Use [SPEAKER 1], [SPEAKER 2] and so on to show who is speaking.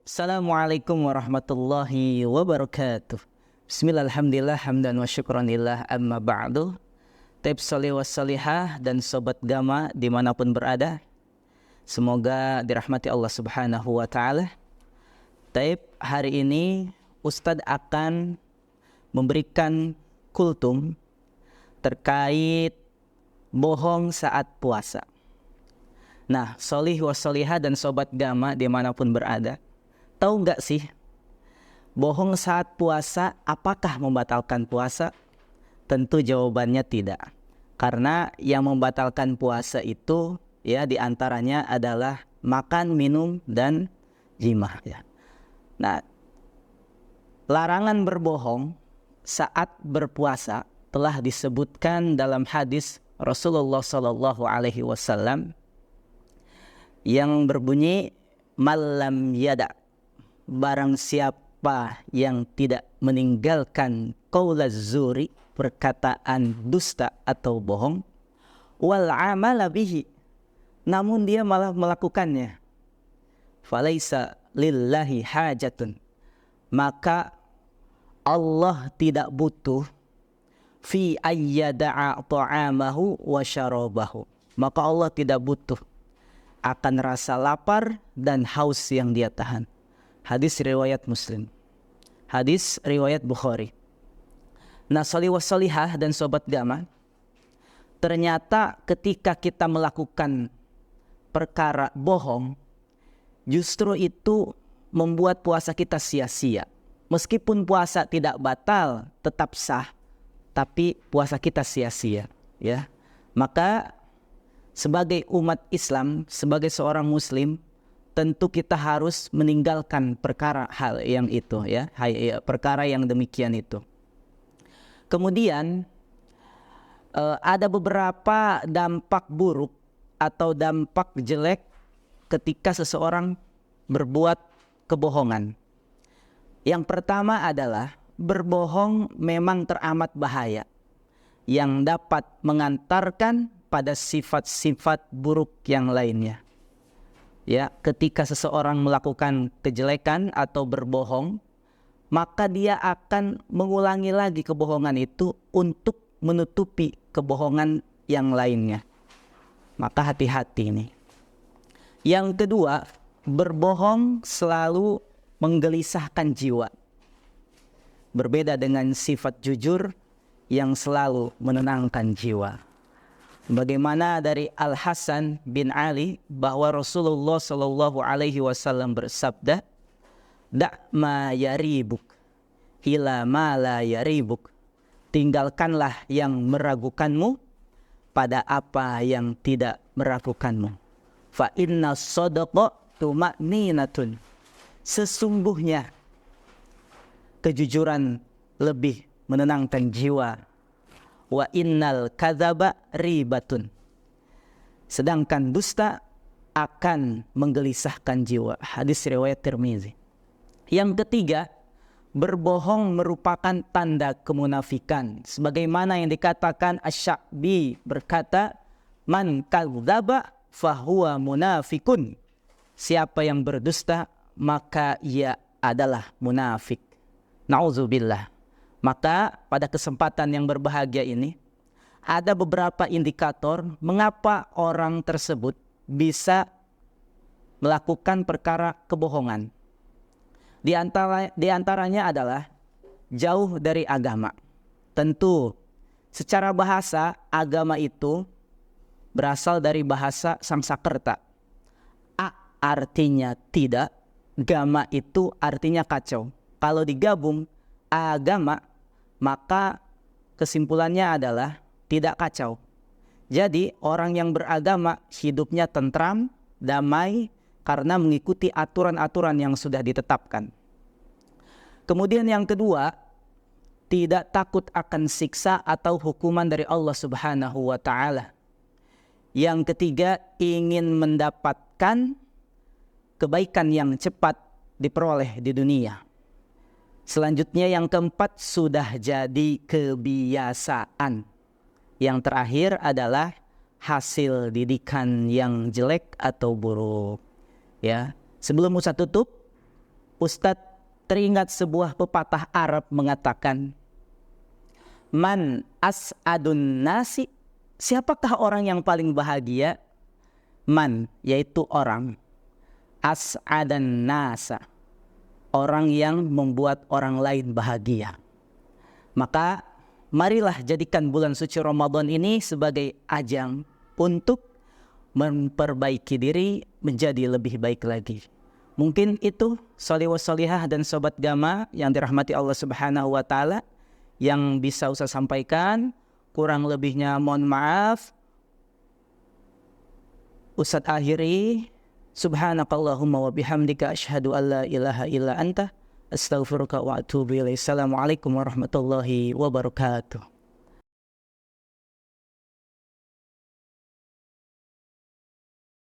[SPEAKER 1] Assalamualaikum warahmatullahi wabarakatuh. Bismillah, alhamdulillah, hamdan wa syukranillah, amma ba'du. Taib salih wassalihah dan sobat Gama dimanapun berada, semoga dirahmati Allah subhanahu wa ta'ala. Taib, hari ini Ustadz akan memberikan kultum terkait bohong saat puasa. Nah, solih wassalihah dan sobat Gama dimanapun berada, tahu nggak sih, bohong saat puasa apakah membatalkan puasa? Tentu jawabannya tidak. Karena yang membatalkan puasa itu ya diantaranya adalah makan, minum, dan jima. Ya. Nah, larangan berbohong saat berpuasa telah disebutkan dalam hadis Rasulullah SAW yang berbunyi, malam yada, barang siapa yang tidak meninggalkan qaulaz zuri, perkataan dusta atau bohong, wal amala bihi, namun dia malah melakukannya, falaisa lillahi hajatun, maka Allah tidak butuh fi ayyada'a ta'amahu wa syarabahu, maka Allah tidak butuh akan rasa lapar dan haus yang dia tahan. Hadis riwayat Muslim, hadis riwayat Bukhari. Nah, salih wassalihah dan sobat Gama, ternyata ketika kita melakukan perkara bohong, justru itu membuat puasa kita sia-sia. Meskipun puasa tidak batal, tetap sah, tapi puasa kita sia-sia, ya. Maka sebagai umat Islam, sebagai seorang muslim, tentu kita harus meninggalkan perkara hal yang itu, ya, perkara yang demikian itu. Kemudian ada beberapa dampak buruk atau dampak jelek ketika seseorang berbuat kebohongan. Yang pertama adalah berbohong memang teramat bahaya, yang dapat mengantarkan pada sifat-sifat buruk yang lainnya. Ya, ketika seseorang melakukan kejelekan atau berbohong, maka dia akan mengulangi lagi kebohongan itu untuk menutupi kebohongan yang lainnya. Maka hati-hati nih. Yang kedua, berbohong selalu menggelisahkan jiwa. Berbeda dengan sifat jujur yang selalu menenangkan jiwa. Bagaimana dari Al Hasan bin Ali bahwa Rasulullah SAW bersabda, "Da' ma yaribuk ila ma la yaribuk." Tinggalkanlah yang meragukanmu pada apa yang tidak meragukanmu. Fa inna shadaqa tuma'ninatun. Sesungguhnya kejujuran lebih menenangkan jiwa. Wa innal kadzaba ribatun. Sedangkan dusta akan menggelisahkan jiwa. Hadis riwayat Tirmizi. Yang ketiga, berbohong merupakan tanda kemunafikan. Sebagaimana yang dikatakan Asy-Sya'bi berkata, man kadzaba fahuwa munafikun. Siapa yang berdusta, maka ia adalah munafik. Nauzubillah. Maka pada kesempatan yang berbahagia ini, ada beberapa indikator mengapa orang tersebut bisa melakukan perkara kebohongan. Di antaranya adalah jauh dari agama. Tentu secara bahasa agama itu berasal dari bahasa Sanskerta. A artinya tidak, gama itu artinya kacau. Kalau digabung agama, maka kesimpulannya adalah tidak kacau. Jadi orang yang beragama hidupnya tentram, damai, karena mengikuti aturan-aturan yang sudah ditetapkan. Kemudian yang kedua, tidak takut akan siksa atau hukuman dari Allah Subhanahu wa ta'ala. Yang ketiga, ingin mendapatkan kebaikan yang cepat diperoleh di dunia. Selanjutnya yang keempat, sudah jadi kebiasaan. Yang terakhir adalah hasil didikan yang jelek atau buruk. Ya, sebelum Ustaz tutup, Ustadz teringat sebuah pepatah Arab mengatakan, Man as'adun nasi, siapakah orang yang paling bahagia? Man, yaitu orang. As'adan nasa, orang yang membuat orang lain bahagia. Maka marilah jadikan bulan suci Ramadan ini sebagai ajang untuk memperbaiki diri menjadi lebih baik lagi. Mungkin itu sholih wa sholihah dan sobat Gama yang dirahmati Allah Subhanahu wa taala yang bisa Ustaz sampaikan. Kurang lebihnya mohon maaf. Ustaz akhiri, subhanakallahumma wa bihamdika asyhadu an la ilaha illa anta astaghfiruka wa atubu ilaik. Assalamualaikum warahmatullahi wabarakatuh.